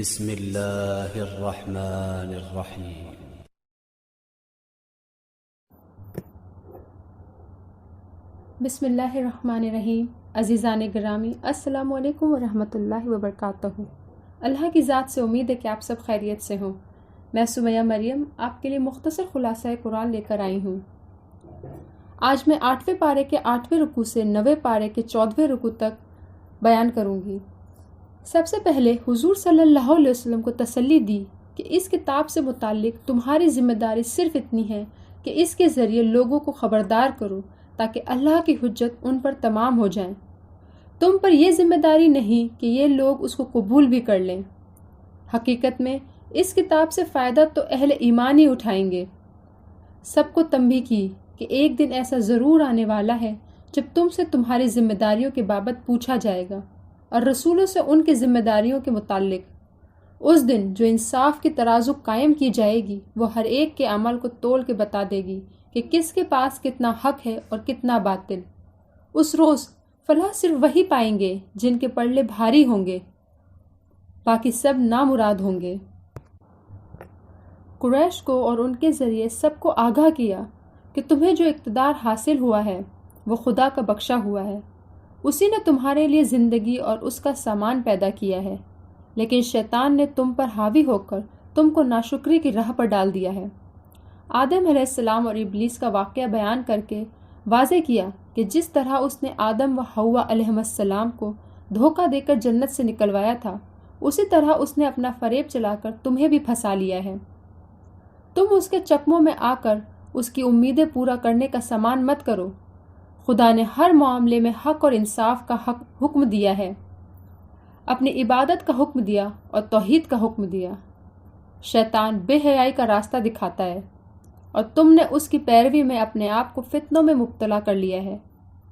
بسم اللہ الرحمن الرحیم۔ بسم اللہ الرحمن الرحیم۔ عزیزان گرامی، السلام علیکم ورحمۃ اللہ وبرکاتہ۔ اللہ کی ذات سے امید ہے کہ آپ سب خیریت سے ہوں۔ میں سمیہ مریم آپ کے لیے مختصر خلاصہ قرآن لے کر آئی ہوں۔ آج میں 8ویں پارے کے 8ویں رکوع سے 9ویں پارے کے 14ویں رکوع تک بیان کروں گی۔ سب سے پہلے حضور صلی اللہ علیہ وسلم کو تسلی دی کہ اس کتاب سے متعلق تمہاری ذمہ داری صرف اتنی ہے کہ اس کے ذریعے لوگوں کو خبردار کرو تاکہ اللہ کی حجت ان پر تمام ہو جائیں۔ تم پر یہ ذمہ داری نہیں کہ یہ لوگ اس کو قبول بھی کر لیں۔ حقیقت میں اس کتاب سے فائدہ تو اہل ایمان ہی اٹھائیں گے۔ سب کو تنبیہ کی کہ ایک دن ایسا ضرور آنے والا ہے جب تم سے تمہاری ذمہ داریوں کے بابت پوچھا جائے گا اور رسولوں سے ان کی ذمہ داریوں کے متعلق۔ اس دن جو انصاف کی ترازو قائم کی جائے گی وہ ہر ایک کے عمل کو تول کے بتا دے گی کہ کس کے پاس کتنا حق ہے اور کتنا باطل۔ اس روز فلاح صرف وہی پائیں گے جن کے پلڑے بھاری ہوں گے، باقی سب نامراد ہوں گے۔ قریش کو اور ان کے ذریعے سب کو آگاہ کیا کہ تمہیں جو اقتدار حاصل ہوا ہے وہ خدا کا بخشا ہوا ہے۔ اسی نے تمہارے لیے زندگی اور اس کا سامان پیدا کیا ہے، لیکن شیطان نے تم پر حاوی ہو کر تم کو ناشکری کی راہ پر ڈال دیا ہے۔ آدم علیہ السلام اور ابلیس کا واقعہ بیان کر کے واضح کیا کہ جس طرح اس نے آدم و حوا علیہ السلام کو دھوکہ دے کر جنت سے نکلوایا تھا، اسی طرح اس نے اپنا فریب چلا کر تمہیں بھی پھنسا لیا ہے۔ تم اس کے چکموں میں آ کر اس کی امیدیں پورا کرنے کا سامان مت کرو۔ خدا نے ہر معاملے میں حق اور انصاف کا حکم دیا ہے، اپنی عبادت کا حکم دیا اور توحید کا حکم دیا۔ شیطان بے حیائی کا راستہ دکھاتا ہے اور تم نے اس کی پیروی میں اپنے آپ کو فتنوں میں مبتلا کر لیا ہے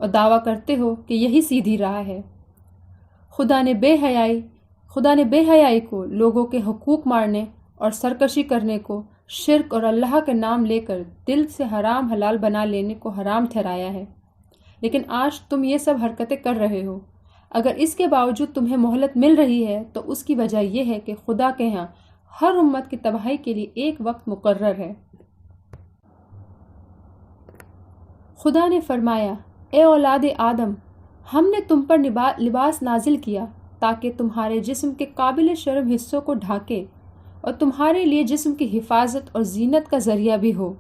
اور دعویٰ کرتے ہو کہ یہی سیدھی راہ ہے۔ خدا نے بے حیائی کو، لوگوں کے حقوق مارنے اور سرکشی کرنے کو، شرک اور اللہ کے نام لے کر دل سے حرام حلال بنا لینے کو حرام ٹھہرایا ہے، لیکن آج تم یہ سب حرکتیں کر رہے ہو۔ اگر اس کے باوجود تمہیں مہلت مل رہی ہے تو اس کی وجہ یہ ہے کہ خدا کے ہاں ہر امت کی تباہی کے لیے ایک وقت مقرر ہے۔ خدا نے فرمایا، اے اولاد آدم، ہم نے تم پر لباس نازل کیا تاکہ تمہارے جسم کے قابل شرم حصوں کو ڈھانکے اور تمہارے لیے جسم کی حفاظت اور زینت کا ذریعہ بھی ہو،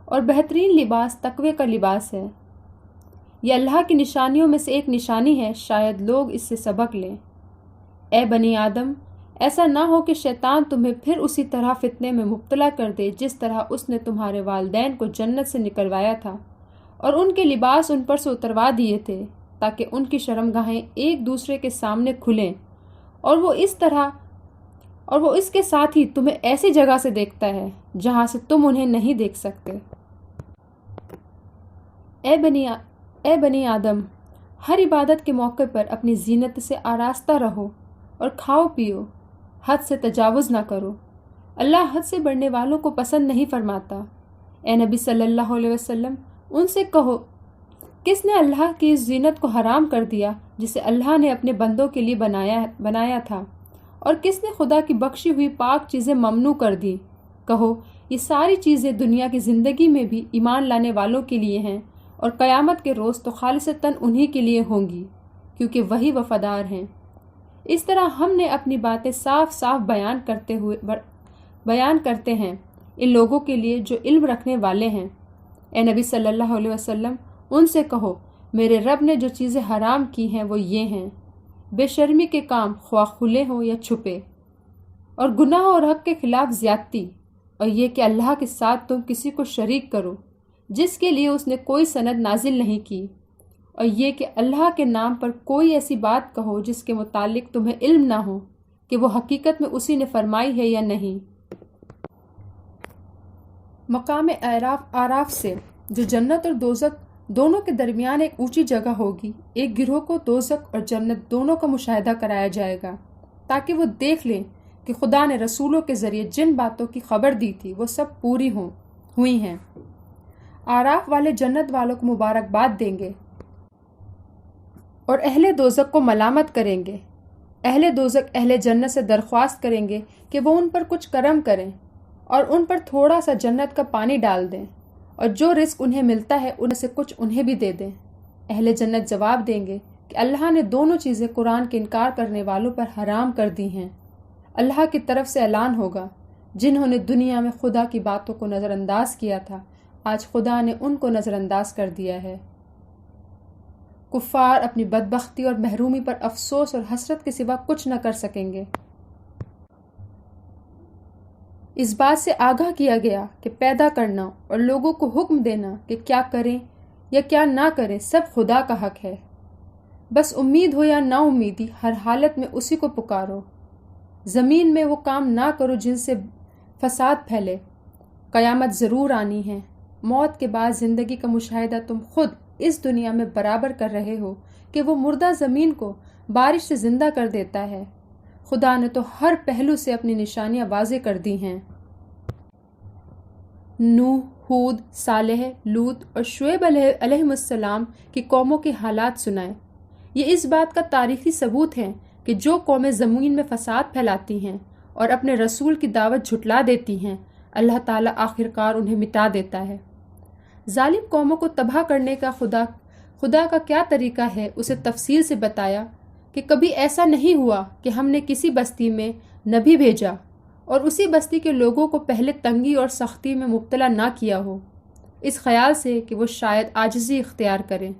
اور بہترین لباس تقوی کا لباس ہے۔ یہ اللہ کی نشانیوں میں سے ایک نشانی ہے، شاید لوگ اس سے سبق لیں۔ اے بنی آدم، ایسا نہ ہو کہ شیطان تمہیں پھر اسی طرح فتنے میں مبتلا کر دے جس طرح اس نے تمہارے والدین کو جنت سے نکلوایا تھا اور ان کے لباس ان پر سے اتروا دیے تھے تاکہ ان کی شرمگاہیں ایک دوسرے کے سامنے کھلیں، اور وہ اس کے ساتھ ہی تمہیں ایسی جگہ سے دیکھتا ہے جہاں سے تم انہیں نہیں دیکھ سکتے۔ اے بنی آدم، ہر عبادت کے موقع پر اپنی زینت سے آراستہ رہو اور کھاؤ پیو، حد سے تجاوز نہ کرو۔ اللہ حد سے بڑھنے والوں کو پسند نہیں فرماتا۔ اے نبی صلی اللہ علیہ وسلم، ان سے کہو، کس نے اللہ کی اس زینت کو حرام کر دیا جسے اللہ نے اپنے بندوں کے لیے بنایا تھا، اور کس نے خدا کی بخشی ہوئی پاک چیزیں ممنوع کر دی؟ کہو، یہ ساری چیزیں دنیا کی زندگی میں بھی ایمان لانے والوں کے لیے ہیں، اور قیامت کے روز تو خالصتاً انہی کے لیے ہوں گی، کیونکہ وہی وفادار ہیں۔ اس طرح ہم نے اپنی باتیں صاف صاف بیان کرتے ہیں ان لوگوں کے لیے جو علم رکھنے والے ہیں۔ اے نبی صلی اللہ علیہ وسلم، ان سے کہو، میرے رب نے جو چیزیں حرام کی ہیں وہ یہ ہیں: بے شرمی کے کام، خواہ کھلے ہوں یا چھپے، اور گناہ اور حق کے خلاف زیادتی، اور یہ کہ اللہ کے ساتھ تم کسی کو شریک کرو جس کے لیے اس نے کوئی سند نازل نہیں کی، اور یہ کہ اللہ کے نام پر کوئی ایسی بات کہو جس کے متعلق تمہیں علم نہ ہو کہ وہ حقیقت میں اسی نے فرمائی ہے یا نہیں۔ مقام اعراف سے، جو جنت اور دوزخ دونوں کے درمیان ایک اونچی جگہ ہوگی، ایک گروہ کو دوزخ اور جنت دونوں کا مشاہدہ کرایا جائے گا تاکہ وہ دیکھ لیں کہ خدا نے رسولوں کے ذریعے جن باتوں کی خبر دی تھی وہ سب پوری ہوئی ہیں۔ اعراف والے جنت والوں کو مبارکباد دیں گے اور اہل دوزخ کو ملامت کریں گے اہل دوزخ اہل جنت سے درخواست کریں گے کہ وہ ان پر کچھ کرم کریں اور ان پر تھوڑا سا جنت کا پانی ڈال دیں، اور جو رزق انہیں ملتا ہے ان سے کچھ انہیں بھی دے دیں۔ اہل جنت جواب دیں گے کہ اللہ نے دونوں چیزیں قرآن کے انکار کرنے والوں پر حرام کر دی ہیں۔ اللہ کی طرف سے اعلان ہوگا، جنہوں نے دنیا میں خدا کی باتوں کو نظر انداز کیا تھا، آج خدا نے ان کو نظر انداز کر دیا ہے۔ کفار اپنی بدبختی اور محرومی پر افسوس اور حسرت کے سوا کچھ نہ کر سکیں گے۔ اس بات سے آگاہ کیا گیا کہ پیدا کرنا اور لوگوں کو حکم دینا کہ کیا کریں یا کیا نہ کریں سب خدا کا حق ہے۔ بس امید ہو یا نا امیدی، ہر حالت میں اسی کو پکارو۔ زمین میں وہ کام نہ کرو جن سے فساد پھیلے۔ قیامت ضرور آنی ہے۔ موت کے بعد زندگی کا مشاہدہ تم خود اس دنیا میں برابر کر رہے ہو کہ وہ مردہ زمین کو بارش سے زندہ کر دیتا ہے۔ خدا نے تو ہر پہلو سے اپنی نشانیاں واضح کر دی ہیں۔ نوح، ہود، صالح، لوط اور شعیب علیہ السلام کی قوموں کے حالات سنائے۔ یہ اس بات کا تاریخی ثبوت ہے کہ جو قومیں زمین میں فساد پھیلاتی ہیں اور اپنے رسول کی دعوت جھٹلا دیتی ہیں، اللہ تعالیٰ آخرکار انہیں مٹا دیتا ہے۔ ظالم قوموں کو تباہ کرنے کا خدا کا کیا طریقہ ہے اسے تفصیل سے بتایا کہ کبھی ایسا نہیں ہوا کہ ہم نے کسی بستی میں نبی بھیجا اور اسی بستی کے لوگوں کو پہلے تنگی اور سختی میں مبتلا نہ کیا ہو، اس خیال سے کہ وہ شاید عاجزی اختیار کریں۔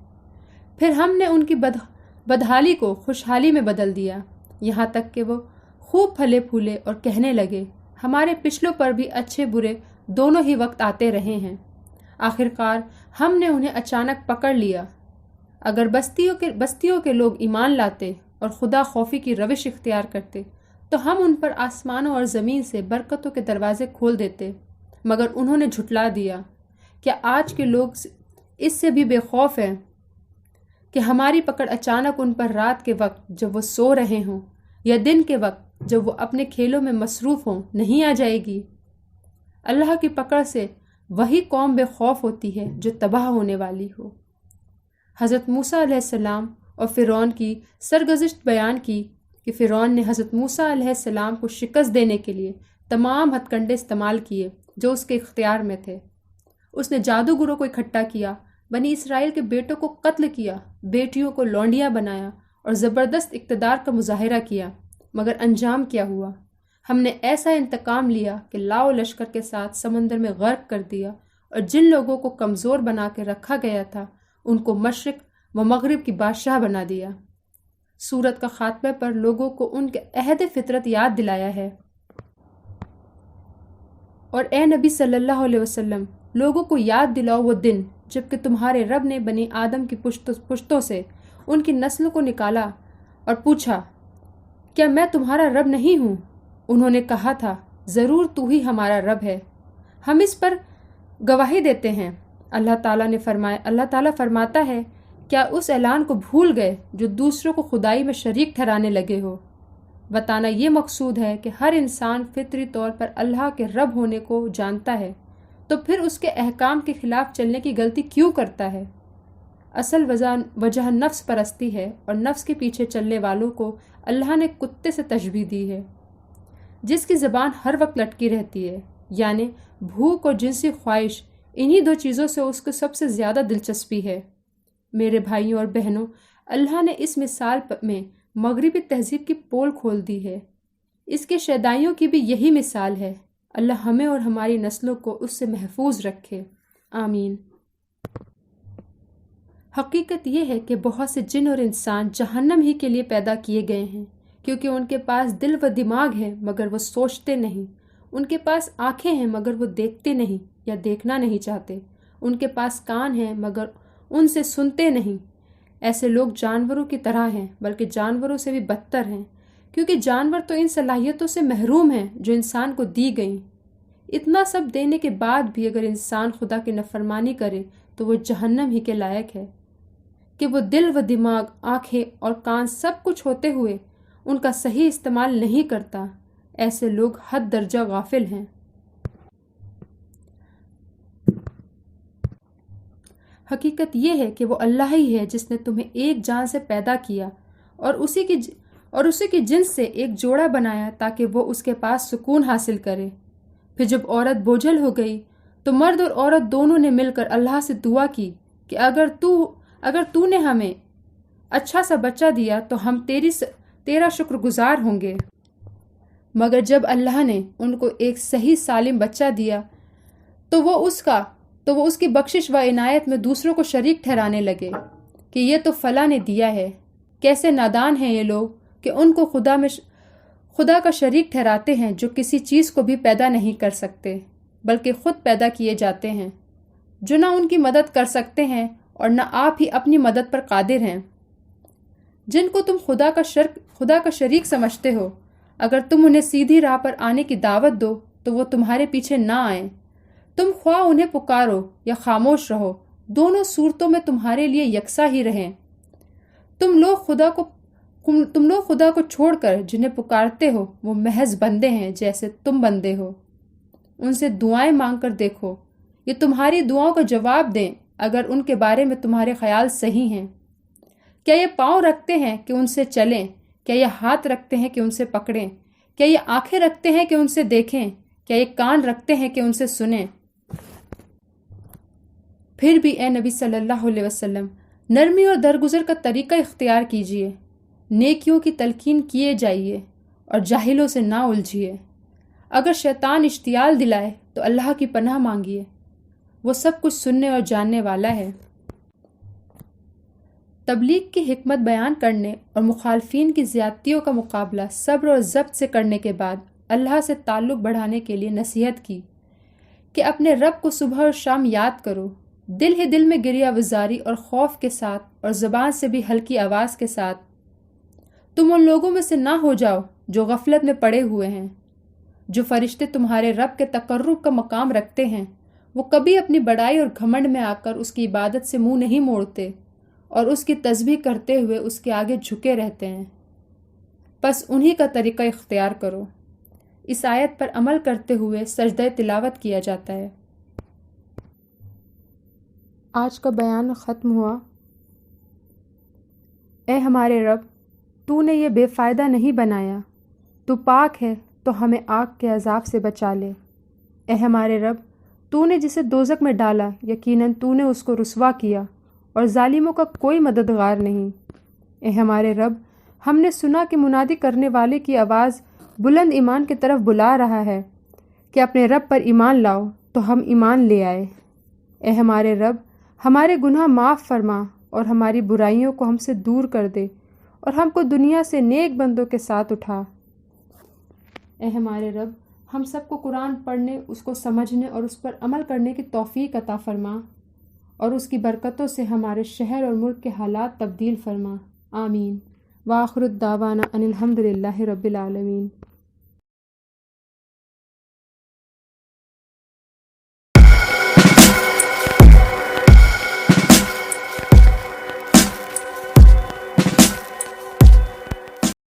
پھر ہم نے ان کی بدحالی کو خوشحالی میں بدل دیا، یہاں تک کہ وہ خوب پھلے پھولے اور کہنے لگے، ہمارے پچھلوں پر بھی اچھے برے دونوں ہی وقت آتے رہے ہیں۔ آخرکار ہم نے انہیں اچانک پکڑ لیا۔ اگر بستیوں کے لوگ ایمان لاتے اور خدا خوفی کی روش اختیار کرتے تو ہم ان پر آسمانوں اور زمین سے برکتوں کے دروازے کھول دیتے، مگر انہوں نے جھٹلا دیا۔ کیا آج کے لوگ اس سے بھی بے خوف ہیں کہ ہماری پکڑ اچانک ان پر رات کے وقت جب وہ سو رہے ہوں یا دن کے وقت جب وہ اپنے کھیلوں میں مصروف ہوں نہیں آ جائے گی؟ اللہ کی پکڑ سے وہی قوم بے خوف ہوتی ہے جو تباہ ہونے والی ہو۔ حضرت موسیٰ علیہ السلام اور فرعون کی سرگزشت بیان کی کہ فرعون نے حضرت موسیٰ علیہ السلام کو شکست دینے کے لیے تمام ہتھ کنڈے استعمال کیے جو اس کے اختیار میں تھے۔ اس نے جادوگروں کو اکٹھا کیا، بنی اسرائیل کے بیٹوں کو قتل کیا، بیٹیوں کو لونڈیاں بنایا اور زبردست اقتدار کا مظاہرہ کیا، مگر انجام کیا ہوا؟ ہم نے ایسا انتقام لیا کہ لاؤ لشکر کے ساتھ سمندر میں غرق کر دیا، اور جن لوگوں کو کمزور بنا کے رکھا گیا تھا ان کو مشرق و مغرب کی بادشاہ بنا دیا۔ سورت کا خاتمے پر لوگوں کو ان کے عہد فطرت یاد دلایا ہے۔ اور اے نبی صلی اللہ علیہ وسلم، لوگوں کو یاد دلاؤ وہ دن جب کہ تمہارے رب نے بنی آدم کی پشتوں سے ان کی نسل کو نکالا اور پوچھا، کیا میں تمہارا رب نہیں ہوں؟ انہوں نے کہا تھا، ضرور تو ہی ہمارا رب ہے، ہم اس پر گواہی دیتے ہیں۔ اللہ تعالیٰ فرماتا ہے، کیا اس اعلان کو بھول گئے جو دوسروں کو خدائی میں شریک ٹھہرانے لگے ہو؟ بتانا یہ مقصود ہے کہ ہر انسان فطری طور پر اللہ کے رب ہونے کو جانتا ہے، تو پھر اس کے احکام کے خلاف چلنے کی غلطی کیوں کرتا ہے؟ اصل وجہ نفس پرستی ہے، اور نفس کے پیچھے چلنے والوں کو اللہ نے کتے سے تشبیہ دی ہے، جس کی زبان ہر وقت لٹکی رہتی ہے، یعنی بھوک اور جنسی خواہش، انہی دو چیزوں سے اس کو سب سے زیادہ دلچسپی ہے۔ میرے بھائیوں اور بہنوں، اللہ نے اس مثال میں مغربی تہذیب کی پول کھول دی ہے، اس کے شیدائیوں کی بھی یہی مثال ہے۔ اللہ ہمیں اور ہماری نسلوں کو اس سے محفوظ رکھے، آمین۔ حقیقت یہ ہے کہ بہت سے جن اور انسان جہنم ہی کے لیے پیدا کیے گئے ہیں، کیونکہ ان کے پاس دل و دماغ ہے مگر وہ سوچتے نہیں، ان کے پاس آنکھیں ہیں مگر وہ دیکھتے نہیں یا دیکھنا نہیں چاہتے، ان کے پاس کان ہیں مگر ان سے سنتے نہیں۔ ایسے لوگ جانوروں کی طرح ہیں، بلکہ جانوروں سے بھی بدتر ہیں، کیونکہ جانور تو ان صلاحیتوں سے محروم ہیں جو انسان کو دی گئیں۔ اتنا سب دینے کے بعد بھی اگر انسان خدا کی نافرمانی کرے تو وہ جہنم ہی کے لائق ہے، کہ وہ دل و دماغ، آنکھیں اور کان سب کچھ ہوتے ہوئے ان کا صحیح استعمال نہیں کرتا۔ ایسے لوگ حد درجہ غافل ہیں۔ حقیقت یہ ہے کہ وہ اللہ ہی ہے جس نے تمہیں ایک جان سے پیدا کیا اور اور اسی کی جنس سے ایک جوڑا بنایا تاکہ وہ اس کے پاس سکون حاصل کرے۔ پھر جب عورت بوجھل ہو گئی تو مرد اور عورت دونوں نے مل کر اللہ سے دعا کی کہ اگر تو نے ہمیں اچھا سا بچہ دیا تو ہم تیرا شکر گزار ہوں گے۔ مگر جب اللہ نے ان کو ایک صحیح سالم بچہ دیا تو وہ اس کی بخشش و عنایت میں دوسروں کو شریک ٹھہرانے لگے کہ یہ تو فلاں نے دیا ہے۔ کیسے نادان ہیں یہ لوگ کہ ان کو خدا کا شریک ٹھہراتے ہیں جو کسی چیز کو بھی پیدا نہیں کر سکتے بلکہ خود پیدا کیے جاتے ہیں، جو نہ ان کی مدد کر سکتے ہیں اور نہ آپ ہی اپنی مدد پر قادر ہیں۔ جن کو تم خدا کا شریک سمجھتے ہو، اگر تم انہیں سیدھی راہ پر آنے کی دعوت دو تو وہ تمہارے پیچھے نہ آئیں۔ تم خواہ انہیں پکارو یا خاموش رہو، دونوں صورتوں میں تمہارے لیے یکساں ہی رہیں۔ تم لوگ خدا کو چھوڑ کر جنہیں پکارتے ہو وہ محض بندے ہیں جیسے تم بندے ہو۔ ان سے دعائیں مانگ کر دیکھو، یہ تمہاری دعاؤں کا جواب دیں اگر ان کے بارے میں تمہارے خیال صحیح ہیں۔ کیا یہ پاؤں رکھتے ہیں کہ ان سے چلیں؟ کیا یہ ہاتھ رکھتے ہیں کہ ان سے پکڑیں؟ کیا یہ آنکھیں رکھتے ہیں کہ ان سے دیکھیں؟ کیا یہ کان رکھتے ہیں کہ ان سے سنیں؟ پھر بھی اے نبی صلی اللہ علیہ وسلم، نرمی اور درگزر کا طریقہ اختیار کیجیے، نیکیوں کی تلقین کیے جائیے اور جاہلوں سے نہ الجھیے۔ اگر شیطان اشتعال دلائے تو اللہ کی پناہ مانگیے، وہ سب کچھ سننے اور جاننے والا ہے۔ تبلیغ کی حکمت بیان کرنے اور مخالفین کی زیادتیوں کا مقابلہ صبر اور ضبط سے کرنے کے بعد اللہ سے تعلق بڑھانے کے لیے نصیحت کی کہ اپنے رب کو صبح اور شام یاد کرو، دل ہی دل میں گریہ وزاری اور خوف کے ساتھ اور زبان سے بھی ہلکی آواز کے ساتھ۔ تم ان لوگوں میں سے نہ ہو جاؤ جو غفلت میں پڑے ہوئے ہیں۔ جو فرشتے تمہارے رب کے تقرب کا مقام رکھتے ہیں وہ کبھی اپنی بڑائی اور گھمنڈ میں آ کر اس کی عبادت سے منہ نہیں موڑتے اور اس کی تسبیح کرتے ہوئے اس کے آگے جھکے رہتے ہیں۔ پس انہی کا طریقہ اختیار کرو۔ اس آیت پر عمل کرتے ہوئے سجدہ تلاوت کیا جاتا ہے۔ آج کا بیان ختم ہوا۔ اے ہمارے رب، تو نے یہ بے فائدہ نہیں بنایا، تو پاک ہے تو ہمیں آگ کے عذاب سے بچا لے۔ اے ہمارے رب، تو نے جسے دوزخ میں ڈالا یقیناً تو نے اس کو رسوا کیا اور ظالموں کا کوئی مددگار نہیں۔ اے ہمارے رب، ہم نے سنا کہ منادی کرنے والے کی آواز بلند ایمان کی طرف بلا رہا ہے کہ اپنے رب پر ایمان لاؤ، تو ہم ایمان لے آئے۔ اے ہمارے رب، ہمارے گناہ معاف فرما اور ہماری برائیوں کو ہم سے دور کر دے اور ہم کو دنیا سے نیک بندوں کے ساتھ اٹھا۔ اے ہمارے رب، ہم سب کو قرآن پڑھنے، اس کو سمجھنے اور اس پر عمل کرنے کی توفیق عطا فرما اور اس کی برکتوں سے ہمارے شہر اور ملک کے حالات تبدیل فرما۔ آمین۔ وآخر الدعوانا ان الحمد للہ رب العالمین۔